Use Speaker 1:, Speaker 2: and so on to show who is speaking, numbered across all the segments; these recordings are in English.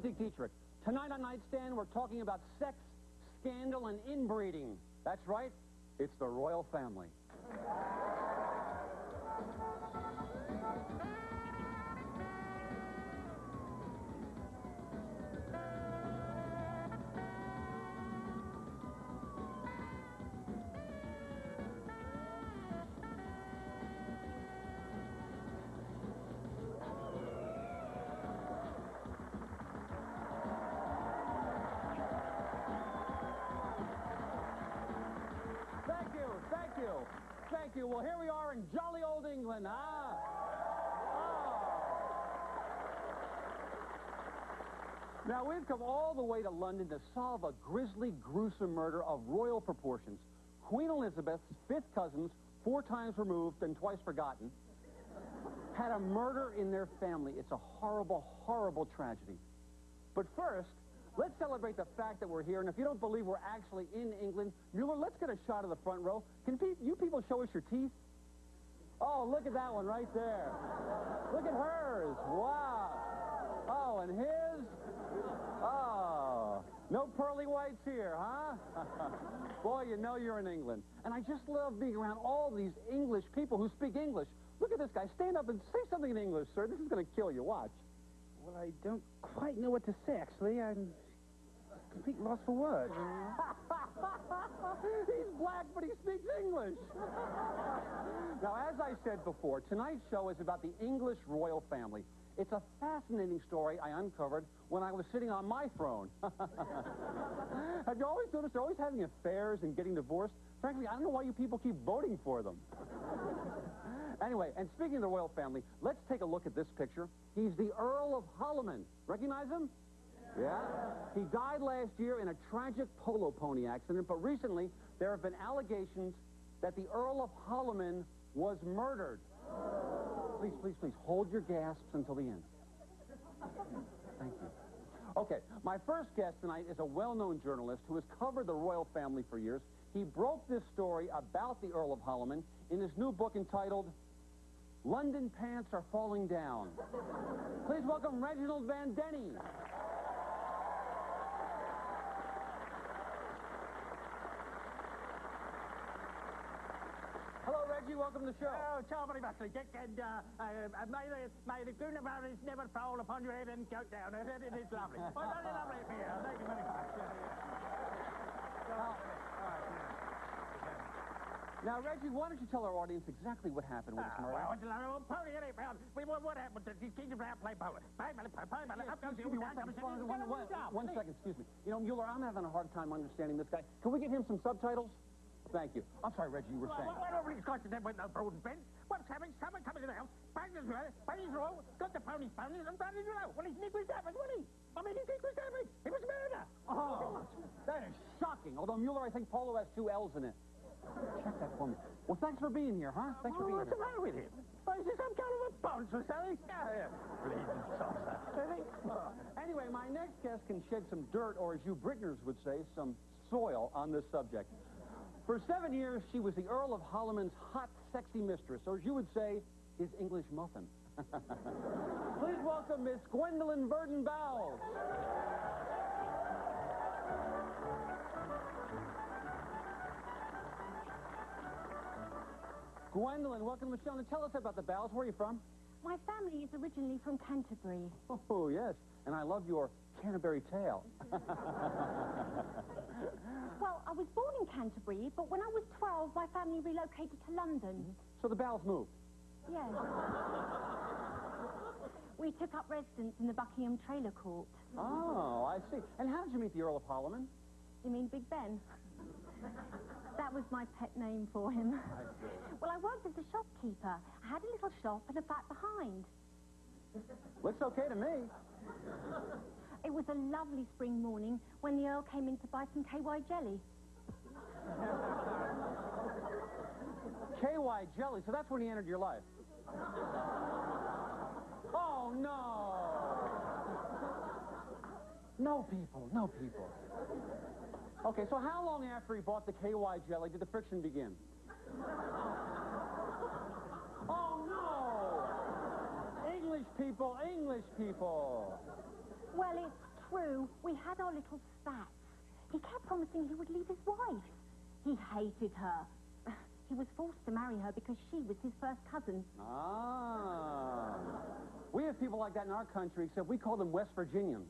Speaker 1: I'm Dick Dietrich. Tonight on Nightstand, we're talking about sex, scandal, and inbreeding. That's right, it's the royal family. Thank you. Well, here we are in jolly old England, huh? Oh. Now, we've come all the way to London to solve a grisly, gruesome murder of royal proportions. Queen Elizabeth's fifth cousins, 4 times removed and twice forgotten, had a murder in their family. It's a horrible, horrible tragedy. But first, let's celebrate the fact that we're here, and if you don't believe we're actually in England, Mueller, let's get a shot of the front row. Can you people show us your teeth? Oh, look at that one right there. Look at hers. Wow. Oh, and his? Oh, no pearly whites here, huh? Boy, you know you're in England. And I just love being around all these English people who speak English. Look at this guy. Stand up and say something in English, sir. This is going to kill you. Watch.
Speaker 2: Well, I don't quite know what to say, actually. I'm completely lost for words.
Speaker 1: He's black, but he speaks English. Now, as I said before, tonight's show is about the English royal family. It's a fascinating story I uncovered when I was sitting on my throne. Have you always noticed they're always having affairs and getting divorced? Frankly, I don't know why you people keep voting for them. Anyway, and speaking of the royal family, let's take a look at this picture. He's the Earl of Holliman. Recognize him? Yeah? He died last year in a tragic polo pony accident, but recently there have been allegations that the Earl of Holliman was murdered. Please, please, please, hold your gasps until the end. Thank you. Okay, my first guest tonight is a well-known journalist who has covered the royal family for years. He broke this story about the Earl of Holliman in his new book entitled London Pants Are Falling Down. Please welcome Reginald Van Denny. Hello, Reggie. Welcome to the show.
Speaker 3: Oh, charming, Mr. Dick, and may the coronavirus never fall upon your head and go down. It is lovely. Oh, very lovely here. Thank you very much.
Speaker 1: Now, Reggie, why don't you tell our audience exactly what happened with this murder?
Speaker 3: Well, it's a little pony, it ain't found. What happened to the king of play polo?
Speaker 1: One second, excuse me. You know, Mueller, I'm having a hard time understanding this guy. Can we get him some subtitles? Thank you. I'm sorry, Reggie, you were saying.
Speaker 3: Why don't we scotch them with no broad fence? What's happening? Someone coming to the house, banged his way, bunny's roll, got the pony's ponies, and bunny's roll. Well, his nick was damaged, wasn't he? I mean, his nick was damaged. It was murder.
Speaker 1: Oh, that is shocking. Although, Mueller, I think polo has 2 L's in it. Check that for me. Well, thanks for being here, huh? Thanks for being here.
Speaker 3: What's the matter with him? Oh, is he some kind of a bounce or something? Bleeding saucer.
Speaker 1: Anyway, my next guest can shed some dirt, or as you Britners would say, some soil on this subject. For 7 years, she was the Earl of Holliman's hot, sexy mistress, or as you would say, his English muffin. Please welcome Miss Gwendolyn Burden Bowles. Gwendolyn, welcome to the show. Now tell us about the Bowles. Where are you from?
Speaker 4: My family is originally from Canterbury.
Speaker 1: Oh, yes. And I love your Canterbury tale.
Speaker 4: Well, I was born in Canterbury, but when I was 12, my family relocated to London.
Speaker 1: So the Bowles moved?
Speaker 4: Yes. We took up residence in the Buckingham Trailer Court.
Speaker 1: Oh, I see. And how did you meet the Earl of Holliman?
Speaker 4: You mean Big Ben? That was my pet name for him.
Speaker 1: I see.
Speaker 4: Well, I worked as a shopkeeper. I had a little shop and a flat behind.
Speaker 1: Looks okay to me.
Speaker 4: It was a lovely spring morning when the Earl came in to buy some KY jelly.
Speaker 1: KY jelly, so that's when he entered your life. Oh, no. No people, no people. Okay, so how long after he bought the KY jelly did the friction begin? Oh, no! English people, English people.
Speaker 4: Well, it's true. We had our little spats. He kept promising he would leave his wife. He hated her. He was forced to marry her because she was his first cousin.
Speaker 1: Ah. We have people like that in our country, except we call them West Virginians.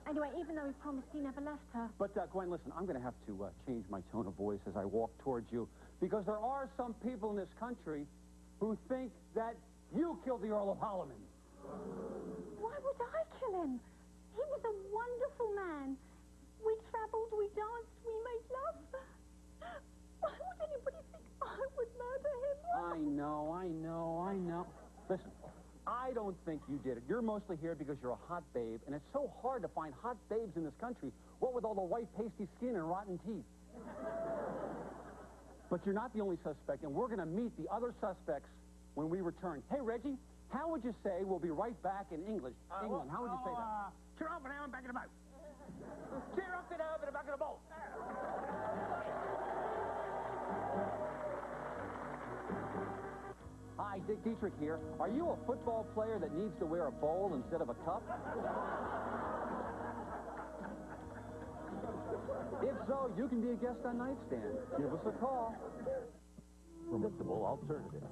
Speaker 4: Anyway, even though he promised, he never left her.
Speaker 1: But, Gwen, listen, I'm going to have to change my tone of voice as I walk towards you, because there are some people in this country who think that you killed the Earl of Holliman.
Speaker 4: Why would I kill him? He was a wonderful man. We travelled, we danced, we made love. Why would anybody think I would murder him?
Speaker 1: I know. Listen, I don't think you did it. You're mostly here because you're a hot babe, and it's so hard to find hot babes in this country, what with all the white pasty skin and rotten teeth. But you're not the only suspect, and we're going to meet the other suspects when we return. Hey, Reggie, how would you say we'll be right back in England? England, how would you say that?
Speaker 3: Cheer up an hour and back in the boat. Cheer up an hour and back in the boat.
Speaker 1: Hi, Dick Dietrich here. Are you a football player that needs to wear a bowl instead of a cup? If so, you can be a guest on Nightstand. Give us a call.
Speaker 5: Predictable alternative.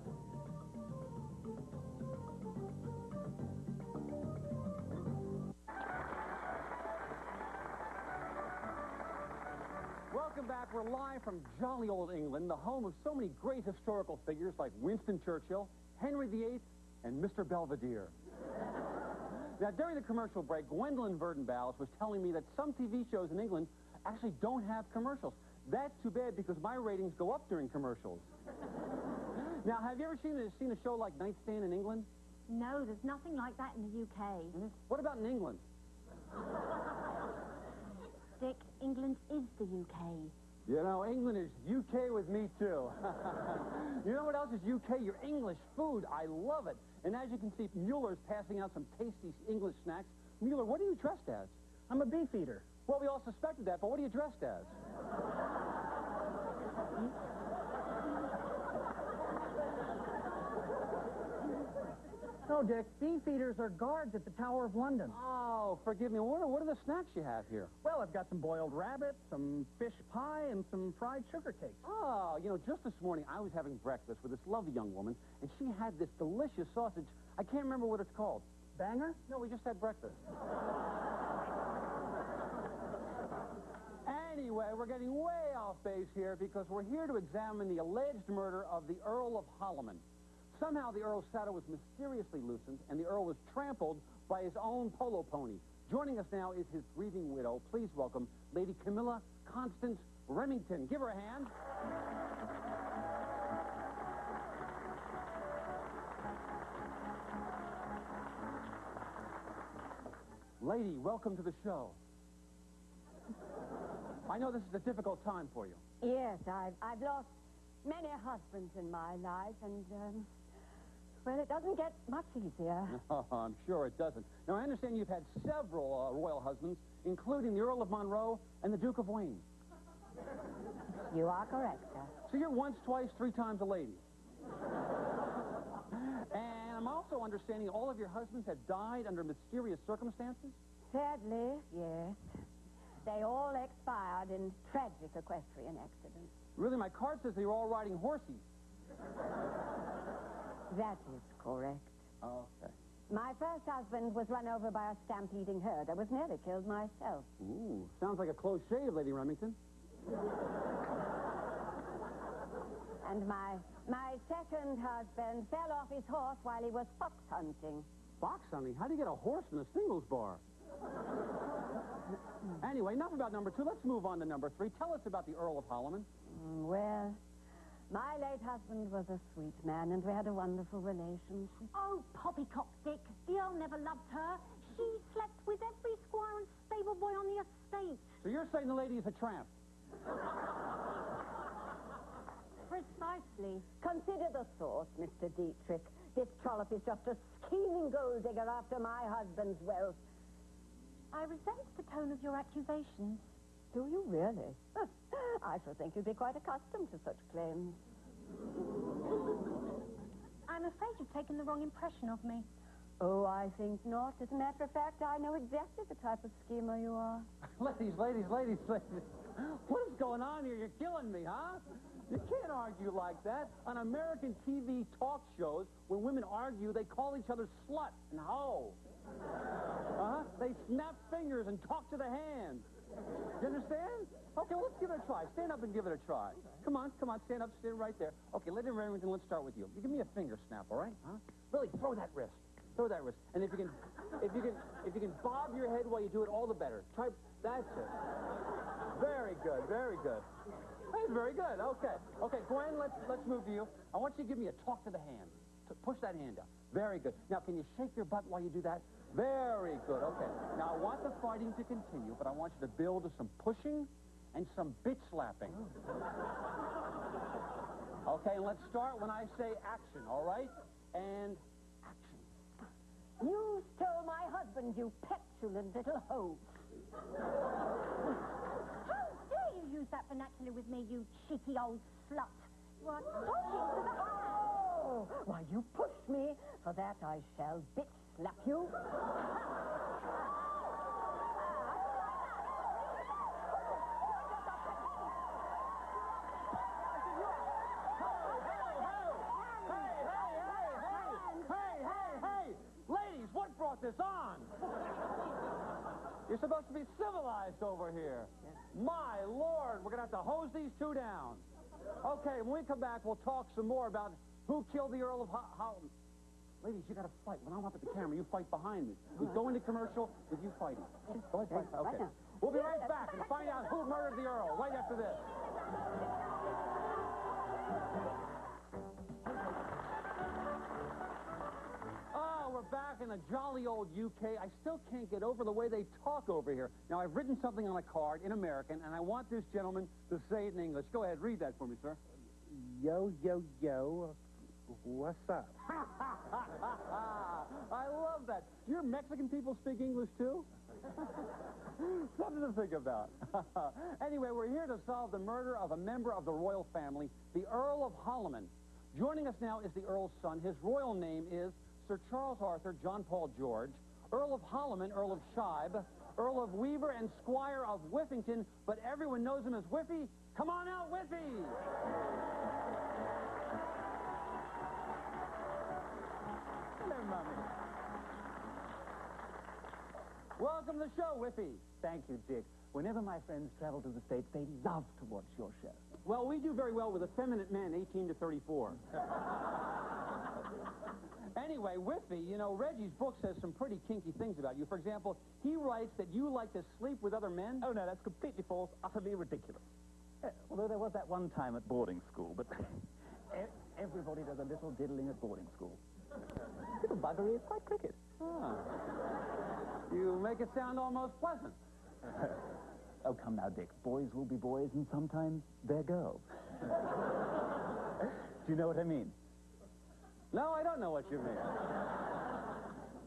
Speaker 1: Welcome back. We're live from jolly old England, the home of so many great historical figures like Winston Churchill, Henry VIII, and Mr. Belvedere. Now, during the commercial break, Gwendolyn Verdenbowes was telling me that some TV shows in England actually don't have commercials. That's too bad because my ratings go up during commercials. Now, have you ever seen a show like Nightstand in England?
Speaker 4: No, there's nothing like that in the UK.
Speaker 1: What about in England?
Speaker 4: Dick, England is the UK.
Speaker 1: You know, England is UK with me, too. You know what else is UK? Your English food. I love it. And as you can see, Mueller's passing out some tasty English snacks. Mueller, what are you dressed as?
Speaker 2: I'm a beef eater.
Speaker 1: Well, we all suspected that, but what are you dressed as?
Speaker 2: No, Dick, beef eaters are guards at the Tower of London.
Speaker 1: Oh, forgive me. What are the snacks you have here?
Speaker 2: Well, I've got some boiled rabbit, some fish pie, and some fried sugar cakes.
Speaker 1: Oh, you know, just this morning I was having breakfast with this lovely young woman, and she had this delicious sausage. I can't remember what it's called.
Speaker 2: Banger?
Speaker 1: No, we just had breakfast. Anyway, we're getting way off base here because we're here to examine the alleged murder of the Earl of Holliman. Somehow the Earl's saddle was mysteriously loosened, and the Earl was trampled by his own polo pony. Joining us now is his grieving widow. Please welcome Lady Camilla Constance Remington. Give her a hand. Lady, welcome to the show. I know this is a difficult time for you.
Speaker 6: Yes, I've lost many husbands in my life, and, well, it doesn't get much easier.
Speaker 1: Oh, I'm sure it doesn't. Now, I understand you've had several royal husbands, including the Earl of Monroe and the Duke of Wayne.
Speaker 6: You are correct, sir.
Speaker 1: So you're once, twice, three times a lady. And I'm also understanding all of your husbands have died under mysterious circumstances?
Speaker 6: Sadly, yes. They all expired in tragic equestrian accidents.
Speaker 1: Really, my card says they were all riding horses.
Speaker 6: That is correct.
Speaker 1: Okay.
Speaker 6: My first husband was run over by a stampeding herd. I was nearly killed myself.
Speaker 1: Ooh, sounds like a close shave, Lady Remington.
Speaker 6: And my second husband fell off his horse while he was fox hunting.
Speaker 1: Fox hunting? How do you get a horse in a singles bar? Anyway, enough about number two. Let's move on to number three. Tell us about the Earl of Holliman.
Speaker 6: Well, my late husband was a sweet man, and we had a wonderful relationship.
Speaker 4: Oh, poppycock, Dick. The Earl never loved her. She slept with every squire and stable boy on the estate.
Speaker 1: So you're saying the lady is a tramp?
Speaker 6: Precisely. Consider the source, Mr. Dietrich. This trollop is just a scheming gold digger after my husband's wealth.
Speaker 4: I resent the tone of your accusations.
Speaker 6: Do you really? I should think you'd be quite accustomed to such claims.
Speaker 4: I'm afraid you've taken the wrong impression of me.
Speaker 6: Oh, I think not. As a matter of fact, I know exactly the type of schemer you are.
Speaker 1: Ladies. What is going on here? You're killing me, huh? You can't argue like that. On American TV talk shows, when women argue, they call each other slut and hoe. They snap fingers and talk to the hand. You understand? Okay, well, let's give it a try. Stand up and give it a try. Come on, stand up, stand right there. Okay, Lady Remington, let's start with you. You give me a finger snap, all right? Huh? Really, throw that wrist. And if you can bob your head while you do it, all the better. Try. That's it. Very good. That's very good. Okay, Gwen, let's move to you. I want you to give me a talk to the hand. Push that hand out. Very good. Now, can you shake your butt while you do that? Very good. Okay. Now, I want the fighting to continue, but I want you to build to some pushing and some bitch slapping. Okay, and let's start when I say action, all right? And action.
Speaker 6: You stole my husband, you petulant little hoe.
Speaker 4: How dare you use that vernacular with me, you cheeky old slut? You are talking to the hand.
Speaker 6: Oh, why, you pushed me. For that I shall bitch slap you.
Speaker 1: Hey! Ladies, what brought this on? You're supposed to be civilized over here. My Lord, we're going to have to hose these two down. Okay, when we come back, we'll talk some more about who killed the Earl of Holland. Ladies, you got to fight. When I'm up at the camera, you fight behind me. We go into commercial with you fighting. Go ahead, fight. Okay. We'll be right back and find out who murdered the Earl right after this. Oh, we're back in the jolly old UK. I still can't get over the way they talk over here. Now, I've written something on a card in American, and I want this gentleman to say it in English. Go ahead, read that for me, sir.
Speaker 2: Yo. What's up?
Speaker 1: I love that. Your Mexican people speak English, too? Something to think about. Anyway, we're here to solve the murder of a member of the royal family, the Earl of Holliman. Joining us now is the Earl's son. His royal name is Sir Charles Arthur John Paul George, Earl of Holliman, Earl of Shibe, Earl of Weaver, and Squire of Whiffington, but everyone knows him as Whiffy. Come on out, Whiffy! Hello, Mommy. Welcome to the show, Whiffy.
Speaker 7: Thank you, Dick. Whenever my friends travel to the States, they love to watch your show.
Speaker 1: Well, we do very well with effeminate men 18 to 34. Anyway, Whiffy, you know, Reggie's book says some pretty kinky things about you. For example, he writes that you like to sleep with other men.
Speaker 7: Oh, no, that's completely false, utterly ridiculous. Although there was that one time at boarding school, but everybody does a little diddling at boarding school. Little buggery is quite cricket.
Speaker 1: Ah. You make it sound almost pleasant.
Speaker 7: Oh, come now, Dick. Boys will be boys, and sometimes they're girls. Do you know what I mean?
Speaker 1: No, I don't know what you mean.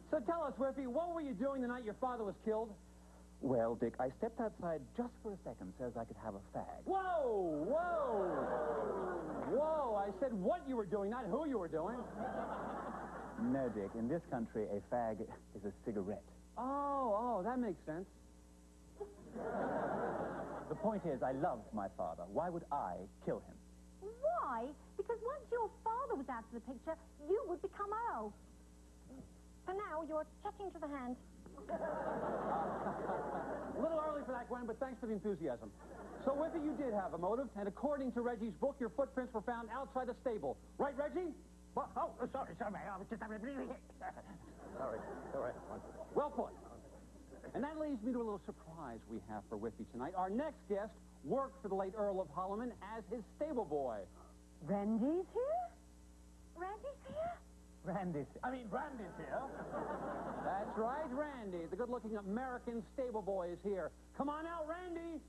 Speaker 1: So tell us, Whiffy, what were you doing the night your father was killed?
Speaker 7: Well, Dick, I stepped outside just for a second so as I could have a fag.
Speaker 1: Whoa! I said what you were doing, not who you were doing.
Speaker 7: No, Dick. In this country, a fag is a cigarette.
Speaker 1: Oh, that makes sense.
Speaker 7: The point is, I loved my father. Why would I kill him?
Speaker 4: Why? Because once your father was out of the picture, you would become Earl. For now, you're chatting to the hand.
Speaker 1: A little early for that, Gwen, but thanks for the enthusiasm. So, Whiffy, you did have a motive, and according to Reggie's book, your footprints were found outside the stable. Right, Reggie?
Speaker 3: What? Oh, sorry. I was just having a...
Speaker 1: Sorry. All right. Well put. And that leads me to a little surprise we have for Whiffy tonight. Our next guest worked for the late Earl of Holliman as his stable boy.
Speaker 6: Randy's here?
Speaker 4: Randy's here?
Speaker 7: Randy's
Speaker 3: here.
Speaker 1: That's right, Randy. The good-looking American stable boy is here. Come on out, Randy.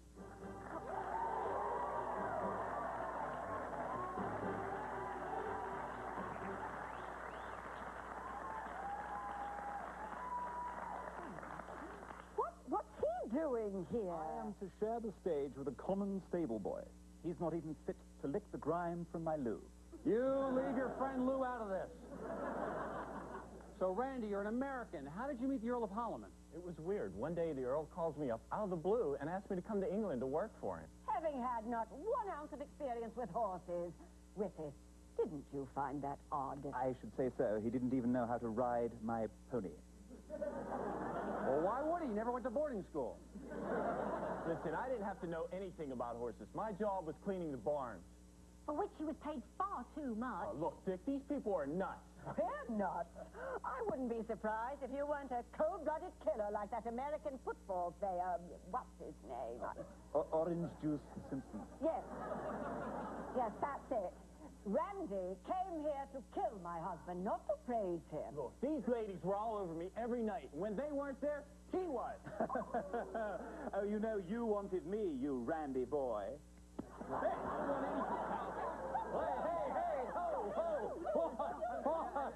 Speaker 6: What's he doing here?
Speaker 7: I am to share the stage with a common stable boy. He's not even fit to lick the grime from my loo.
Speaker 1: You leave your friend Lou out of this. So, Randy, you're an American. How did you meet the Earl of Holliman?
Speaker 5: It was weird. One day, the Earl calls me up out of the blue and asked me to come to England to work for him.
Speaker 6: Having had not 1 ounce of experience with horses, Whippy, didn't you find that odd?
Speaker 7: I should say so. He didn't even know how to ride my pony.
Speaker 1: Well, why would he? He never went to boarding school.
Speaker 5: Listen, I didn't have to know anything about horses. My job was cleaning the barns.
Speaker 4: For which he was paid far too much.
Speaker 5: Look, Dick, these people are nuts.
Speaker 6: We're not. I wouldn't be surprised if you weren't a cold-blooded killer like that American football player. What's his name?
Speaker 7: Orange Juice Simpson.
Speaker 6: Yes. Yes, that's it. Randy came here to kill my husband, not to praise him.
Speaker 5: Look, these ladies were all over me every night. When they weren't there, he was.
Speaker 7: Oh, you know you wanted me, you Randy boy.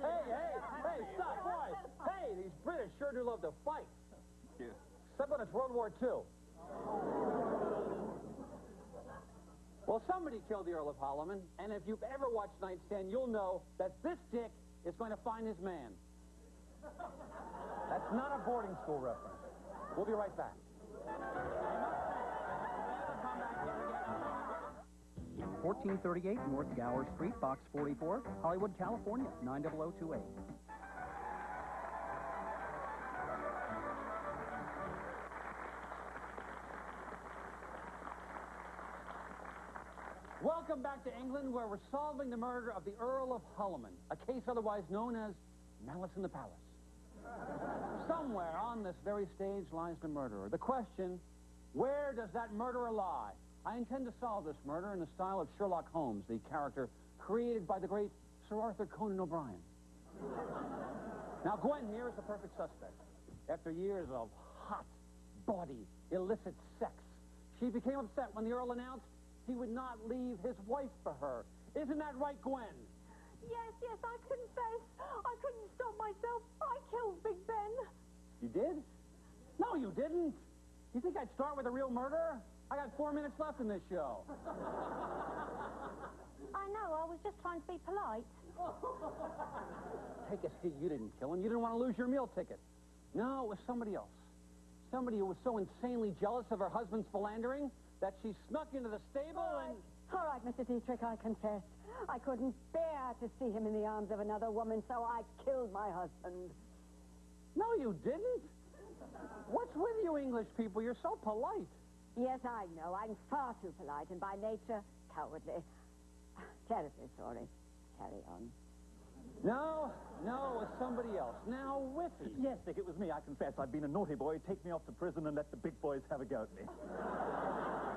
Speaker 1: Hey, stop, boys. Hey, these British sure do love to fight.
Speaker 7: Yeah.
Speaker 1: Except when it's World War II. Well, somebody killed the Earl of Holliman, and if you've ever watched Nightstand, you'll know that this dick is going to find his man. That's not a boarding school reference. We'll be right back.
Speaker 8: 1438 North Gower Street, Box 44, Hollywood, California, 90028.
Speaker 1: Welcome back to England, where we're solving the murder of the Earl of Holliman, a case otherwise known as Malice in the Palace. Somewhere on this very stage lies the murderer. The question, where does that murderer lie? I intend to solve this murder in the style of Sherlock Holmes, the character created by the great Sir Arthur Conan O'Brien. Now, Gwen here is the perfect suspect. After years of hot, bawdy, illicit sex, she became upset when the Earl announced he would not leave his wife for her. Isn't that right, Gwen?
Speaker 4: Yes, I confess. I couldn't stop myself. I killed Big Ben.
Speaker 1: You did? No, you didn't. You think I'd start with a real murderer? I got 4 minutes left in this show.
Speaker 4: I know, I was just trying to be polite.
Speaker 1: Take a seat. You didn't kill him. You didn't want to lose your meal ticket. No, it was somebody else. Somebody who was so insanely jealous of her husband's philandering that she snuck into the stable and...
Speaker 6: All right, Mr. Dietrich, I confess. I couldn't bear to see him in the arms of another woman, so I killed my husband.
Speaker 1: No, you didn't. What's with you English people? You're so polite.
Speaker 6: Yes, I know. I'm far too polite and by nature cowardly. Terribly sorry. Carry on.
Speaker 1: No, it was somebody else. Now, Whippy.
Speaker 7: Yes, Dick, it was me. I confess. I've been a naughty boy. Take me off to prison and let the big boys have a go at me.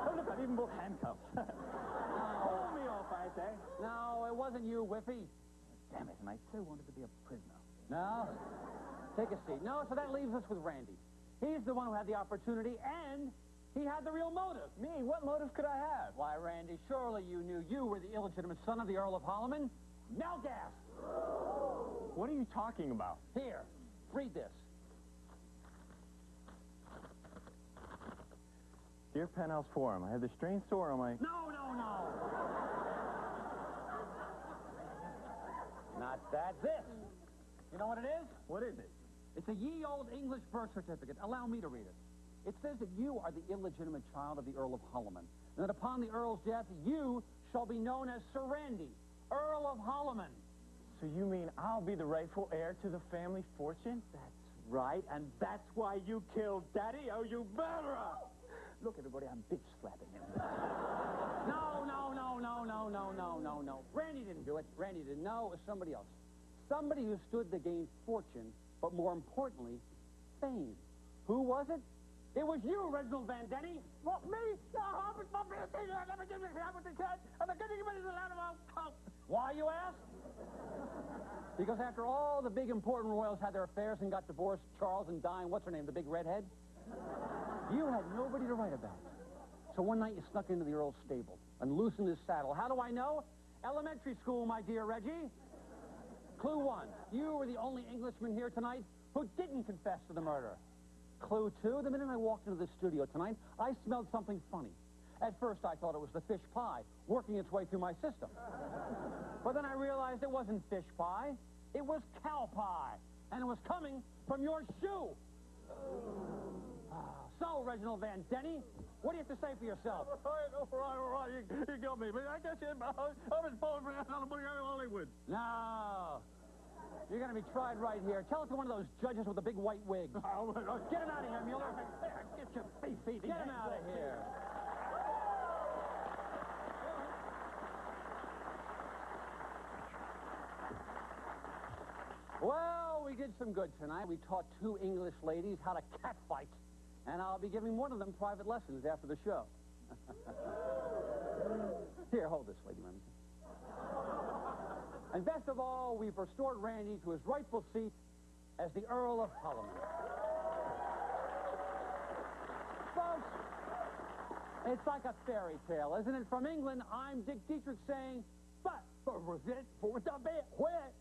Speaker 7: Oh, look, I've even bought handcuffs. Pull me off, I say.
Speaker 1: No, it wasn't you, Whippy.
Speaker 7: Damn it, and I so wanted to be a prisoner.
Speaker 1: No. Take a seat. No, so that leaves us with Randy. He's the one who had the opportunity, and he had the real motive.
Speaker 5: Me? What motive could I have?
Speaker 1: Why, Randy, surely you knew you were the illegitimate son of the Earl of Holliman. Now gasp.
Speaker 5: What are you talking about?
Speaker 1: Here, read this.
Speaker 5: Dear Penthouse Forum, I have this strange story on my...
Speaker 1: No. Not that. This. You know what it is?
Speaker 5: What is it?
Speaker 1: It's a ye old English birth certificate. Allow me to read it. It says that you are the illegitimate child of the Earl of Holliman, and that upon the Earl's death, you shall be known as Sir Randy, Earl of Holliman.
Speaker 5: So you mean I'll be the rightful heir to the family fortune?
Speaker 1: That's right, and that's why you killed Daddy, oh, you murderer!
Speaker 7: Look, everybody, I'm bitch slapping him.
Speaker 1: No. Randy didn't do it. Randy didn't. No, it was somebody else. Somebody who stood to gain fortune, but more importantly, fame. Who was it? It was you, Reginald Van Denny.
Speaker 3: What, me? No, I'm not being seen. I never give this with the cat. I'm getting rid of the land of our coat.
Speaker 1: Why, you ask? Because after all the big important royals had their affairs and got divorced, Charles and Di, what's her name, the big redhead? You had nobody to write about. So one night you snuck into the Earl's stable and loosened his saddle. How do I know? Elementary school, my dear Reggie. Clue 1. You were the only Englishman here tonight who didn't confess to the murder. Clue 2. The minute I walked into the studio tonight, I smelled something funny. At first, I thought it was the fish pie working its way through my system. But then I realized it wasn't fish pie. It was cow pie. and it was coming from your shoe. So, Reginald Van Denny, what do you have to say for yourself?
Speaker 3: All right, you got me. But I guess I was born for that money out of Hollywood.
Speaker 1: No. You're going to be tried right here. Tell it to one of those judges with the big white wigs. Get him out of here, Mueller.
Speaker 3: Get your face.
Speaker 1: Get him out of here. Well, we did some good tonight. We taught 2 English ladies how to catfight. And I'll be giving one of them private lessons after the show. Here, hold this, Lady Remington. And best of all, we've restored Randy to his rightful seat as the Earl of Holliman. Folks, it's like a fairy tale, isn't it? From England, I'm Dick Dietrich saying, but for it for the bit where.